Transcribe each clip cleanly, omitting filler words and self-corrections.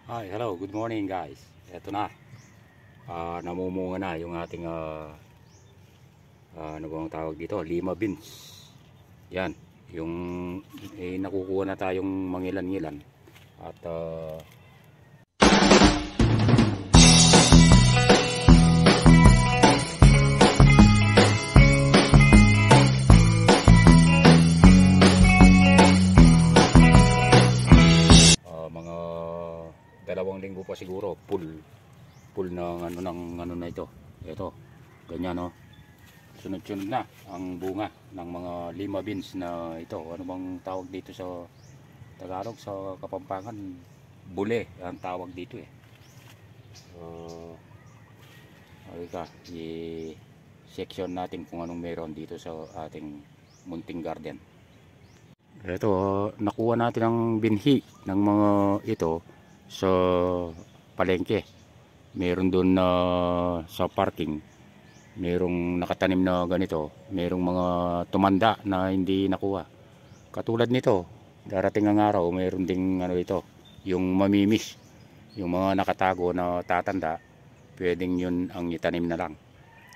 Hi, hello, good morning guys. Eto na, namumunga na yung ating ano bang tawag dito, lima beans. Yan, yung nakukuha na tayong mangilan-ngilan. At mga 2 linggo pa siguro, full ng ano na ito. Ito, ganyan no. Sunod-sunod na ang bunga ng mga lima beans na ito. Ano bang tawag dito sa Tagalog, sa Kapampangan? Bule ang tawag dito eh. Halika, i-section natin kung anong meron dito sa ating munting garden. Ito, nakuha natin ang binhi ng mga ito sa palengke. Meron doon na sa parking, merong nakatanim na ganito, merong mga tumanda na hindi nakuha. Katulad nito, darating ang araw, meron ding ano ito, yung mamimis, yung mga nakatago na tatanda, pwedeng yun ang itanim na lang.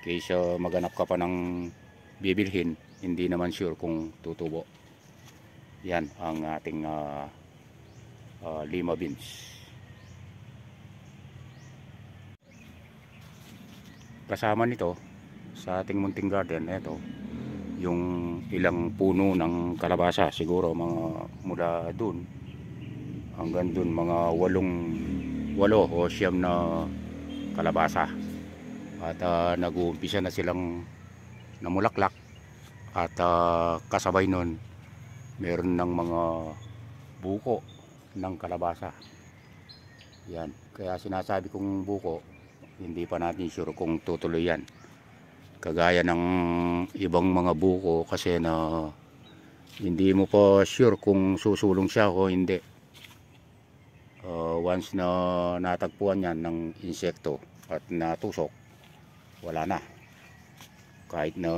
Kaysa maghanap ka pa ng bibilhin, hindi naman sure kung tutubo. Yan ang ating lima beans. Kasama nito sa ating munting garden, ito yung ilang puno ng kalabasa, siguro mga mula dun hanggang dun, mga 8 o 9 na kalabasa. At nag-uumpisa na silang namulaklak. At kasabay nun, meron ng mga buko ng kalabasa. Yan, kaya sinasabi kong buko, hindi pa natin sure kung tutuloy yan. Kagaya ng ibang mga buko kasi na hindi mo pa sure kung susulong siya o hindi. Once na natagpuan yan ng insekto at natusok, wala na. Kahit na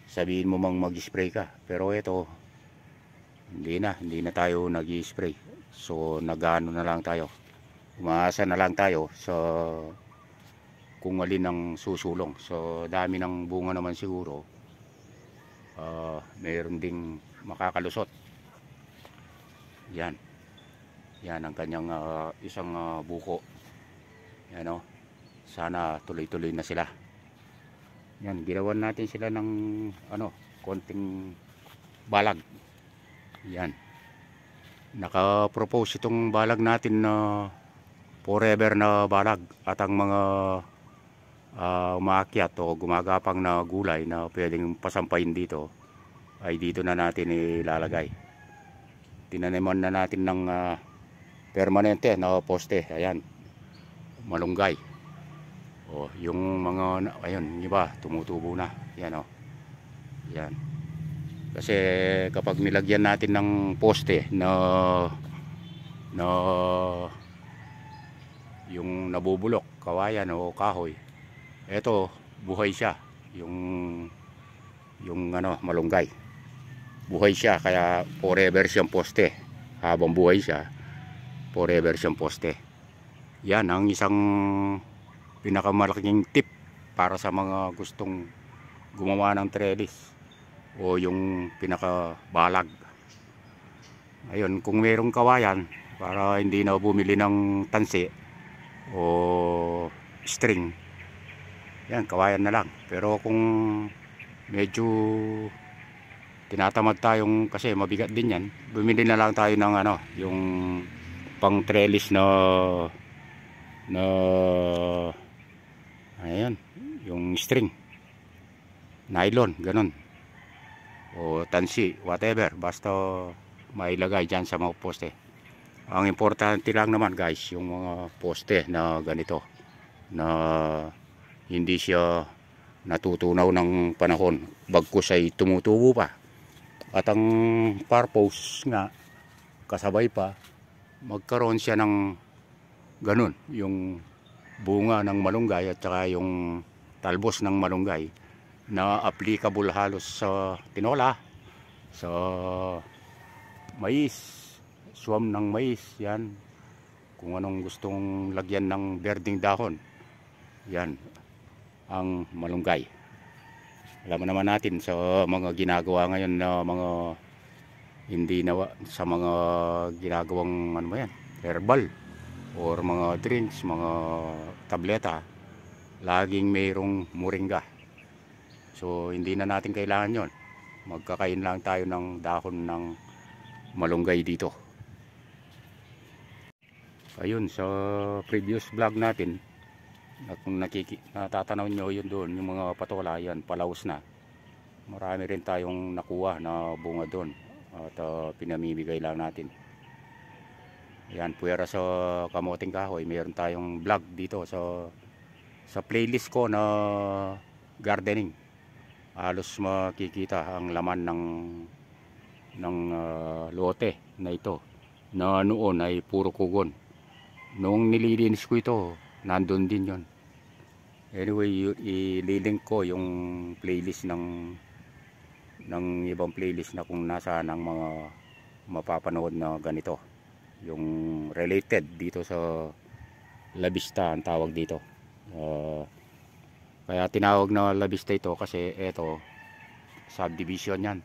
sabihin mo mang mag-spray ka, pero ito hindi na tayo nag-spray. So nagano na lang tayo, umaasa na lang tayo sa kung alin ang susulong. So dami ng bunga naman siguro, mayroon ding makakalusot. Yan ang kanyang isang buko. Yan o, sana tuloy-tuloy na sila. Yan, ginawan natin sila ng ano, konting balag. Yan, naka-propose itong balag natin na forever na balag. At ang mga umaakyat o gumagapang na gulay na pwedeng pasampayin dito, ay dito na natin ilalagay. Tinaniman na natin ng permanente na poste. Ayan, malunggay. O, yung mga ayun, iba tumutubo na. Yan o. Yan. Kasi kapag nilagyan natin ng poste na yung nabubulok, kawayan o kahoy, eto buhay siya. Yung ano, malunggay, buhay siya, kaya forever siyang poste. Habang buhay siya, forever siyang poste. Yan ang isang pinakamalaking tip para sa mga gustong gumawa ng trellis o yung pinakabalag. Ayun, kung mayroong kawayan, para hindi na bumili ng tansi o string, yan, kawayan na lang. Pero kung medyo tinatamad tayong, kasi mabigat din yan, bumili na lang tayo ng ano, yung pang trellis na ayan, yung string, nylon, ganun, o tansi, whatever, basta mailagay dyan sa mga poste. Ang importante lang naman guys, yung mga poste na ganito, na hindi siya natutunaw ng panahon, bagkus ay tumutubo pa. At ang purpose nga, kasabay pa, magkaroon siya ng ganun, yung bunga ng malunggay at saka yung talbos ng malunggay na applicable halos sa tinola, sa mais, suwam ng mais, yan, kung anong gustong lagyan ng berding dahon, yan ang malunggay. Alam mo naman natin sa mga ginagawa ngayon na mga hindi na sa mga ginagawang ano ba yan, herbal or mga drinks, mga tableta, laging mayroong moringa. So hindi na natin kailangan yon. Magkakain lang tayo ng dahon ng malunggay dito. Ayun, sa previous vlog natin, kung natatanaw nyo yun doon, yung mga patola, yan, palaos na. Marami rin tayong nakuha na bunga doon at pinamimigay lang natin. Yan, puwera sa kamoting kahoy, mayroon tayong vlog dito sa playlist ko na gardening. Halos makikita ang laman ng lote na ito, na noon ay puro kugon. Noong nililinis ko ito, nandun din yon. Anyway, ililink ko yung playlist ng ibang playlist na kung nasaan ang mga mapapanood na ganito, yung related dito sa labista ang tawag dito. Kaya tinawag na labista ito kasi ito subdivision yan.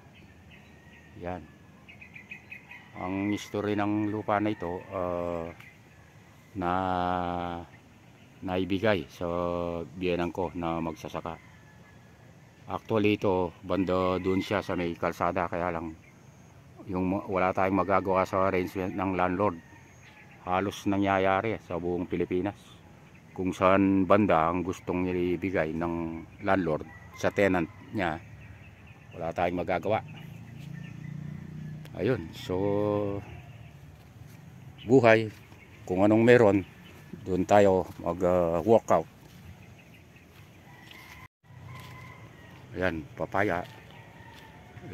Yan ang history ng lupa na ito, na naibigay sa biyenan ko na magsasaka. Actually ito, banda doon siya sa may kalsada, kaya lang yung wala tayong magagawa sa arrangement ng landlord. Halos nangyayari sa buong Pilipinas, kung saan banda ang gustong ibigay ng landlord sa tenant niya, wala tayong magagawa. Ayun, so buhay, kung anong meron, doon tayo mag walkout. Ayan, papaya,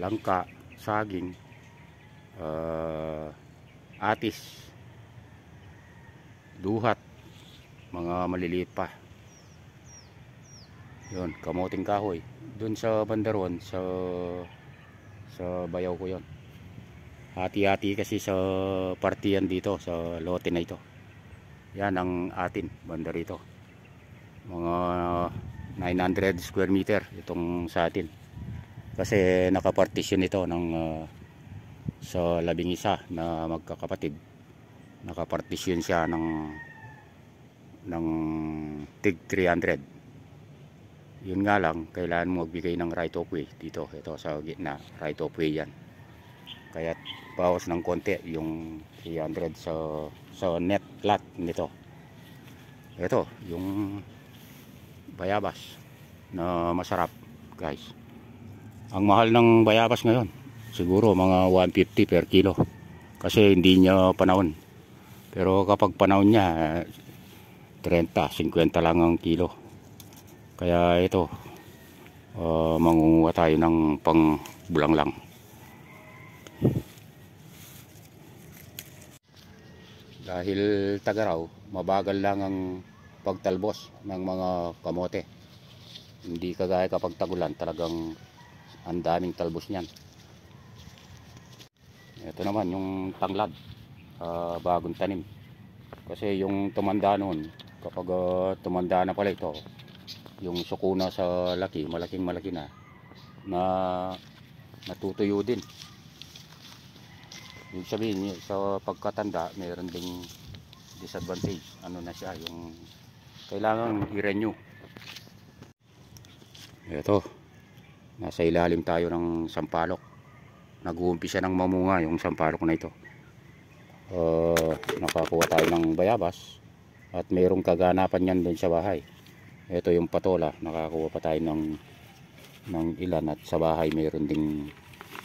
langka, saging, atis, duhat, mga maliliit pa. Yun, kamoting kahoy. Doon sa bandaron, sa bayaw ko yon. Hati-hati kasi sa partiyan dito, sa lote na ito. Yan ang atin, banda rito. Mga 900 square meter itong sa atin. Kasi nakapartisyon ito ng sa 11 na magkakapatid. Nakapartisyon siya ng tig 300. Yun nga lang, kailangan mo magbigay ng right of way dito. Ito sa gitna, right of way yan. Kaya bawas ng konti yung 300 sa net lot nito. Ito yung bayabas na masarap, guys. Ang mahal ng bayabas ngayon, siguro mga 150 per kilo, kasi hindi niya panahon. Pero kapag panahon niya, 30, 50 lang ang kilo. Kaya ito, mangunguha tayo ng pang bulang lang. Dahil tagaraw, mabagal lang ang pagtalbos ng mga kamote. Hindi kagaya kapag tagulan, talagang ang daming talbos niyan. Ito naman yung tanglad, bagong tanim. Kasi yung tumanda noon, kapag tumanda na pala ito, yung sukuna sa laki, malaking na natutuyo din. Ibig sabihin, sa pagkatanda, mayroon ding disadvantage. Ano na siya, yung kailangan i-renew. Ito, nasa ilalim tayo ng sampalok. Nag-uumpisa ng mamunga yung sampalok na ito. Nakakuha tayo ng bayabas at mayroong kaganapan yan doon sa bahay. Ito yung patola, nakakuha pa tayo ng ilan, at sa bahay mayroon ding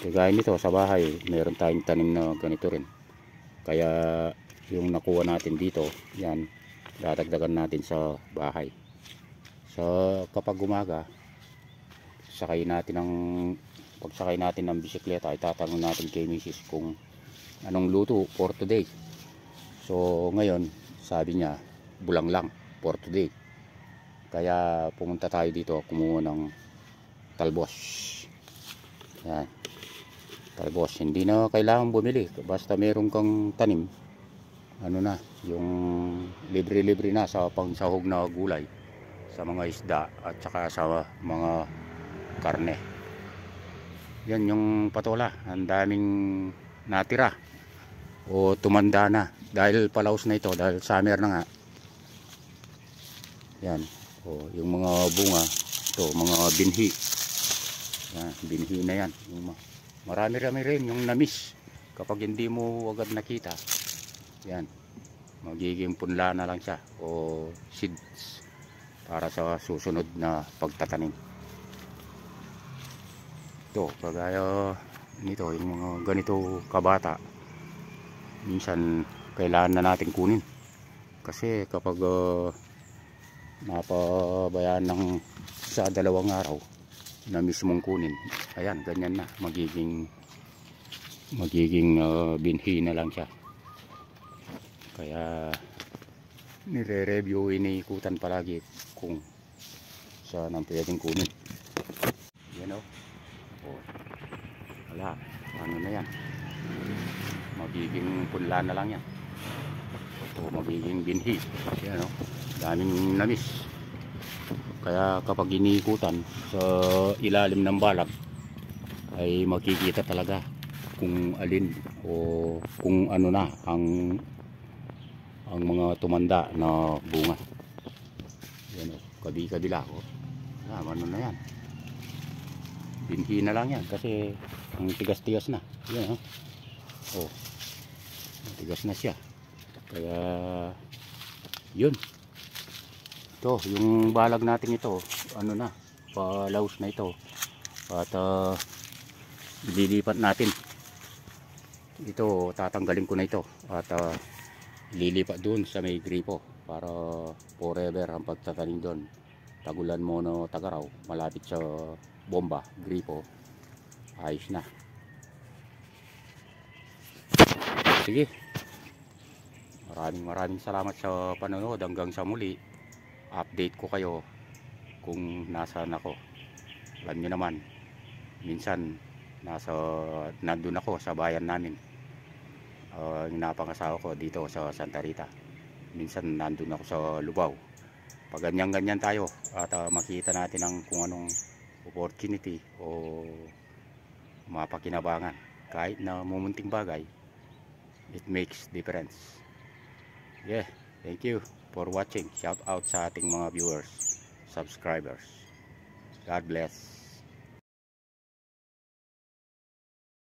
kagaya nito. Sa bahay mayroon tayong tanim na ganito rin. Kaya yung nakuha natin dito, yan, dadagdagan natin sa bahay. So kapag umaga, pagsakay natin ng bisikleta, ay tatanong natin kay Mrs. kung anong luto for today. So ngayon, sabi niya, bulang lang for today. Kaya pumunta tayo dito, kumuha ng talbos. Yan, talbos. Hindi na kailangan bumili, basta meron kang tanim, ano na, yung libre-libre na sa pangsahog na gulay, sa mga isda at saka sa mga karne. Yan yung patola, ang daming natira o tumanda na dahil palaos na ito, dahil summer na nga. Yan, o yung mga bunga ito, mga binhi. Yan, binhi na yan. Marami-rami rin yung namis kapag hindi mo agad nakita. Yan, magiging punla na lang siya o seeds para sa susunod na pagtatanim. Ito, kagaya nito, yung mga ganito kabata, minsan kailangan na natin kunin kasi kapag napabayaan ng sa 2 araw na mismong kunin, ayan, ganyan na, magiging binhi na lang siya. Kaya nire-review, iniikutan palagi kung saan ang pwedeng kunin. Yan o. Oh, wala, ano na yan, magiging punla na lang yan o magiging binhi. Yan o, daming namis. Kaya kapag iniikutan sa ilalim ng balag ay makikita talaga kung alin o kung ano na ang mga tumanda na bunga. Yan o, kabila o. Ano na yan, binhi na lang yan kasi ang tigas-tigas na. Yan o. Oh, tigas na siya. Kaya yun. Ito, yung balag natin ito, ano na, palaos na ito. At ililipat natin. Ito, tatanggalin ko na ito. At lilipat doon sa may gripo para forever ang pagtatanim doon. Tagulan mo no Tagaraw, malapit sa bomba, gripo, ayos na. Sige, maraming salamat sa panonood. Hanggang sa muli, update ko kayo kung nasaan ako. Alam nyo naman, minsan nandun ako sa bayan namin. Yung napangasawa ko dito sa Santa Rita, minsan nandun ako sa Lubao. Pag ganyan tayo at makita natin ang kung anong opportunity o mapakinabangan, kahit na mumunting bagay, it makes difference. Yeah, thank you for watching. Shout out sa ating mga viewers, subscribers. God bless.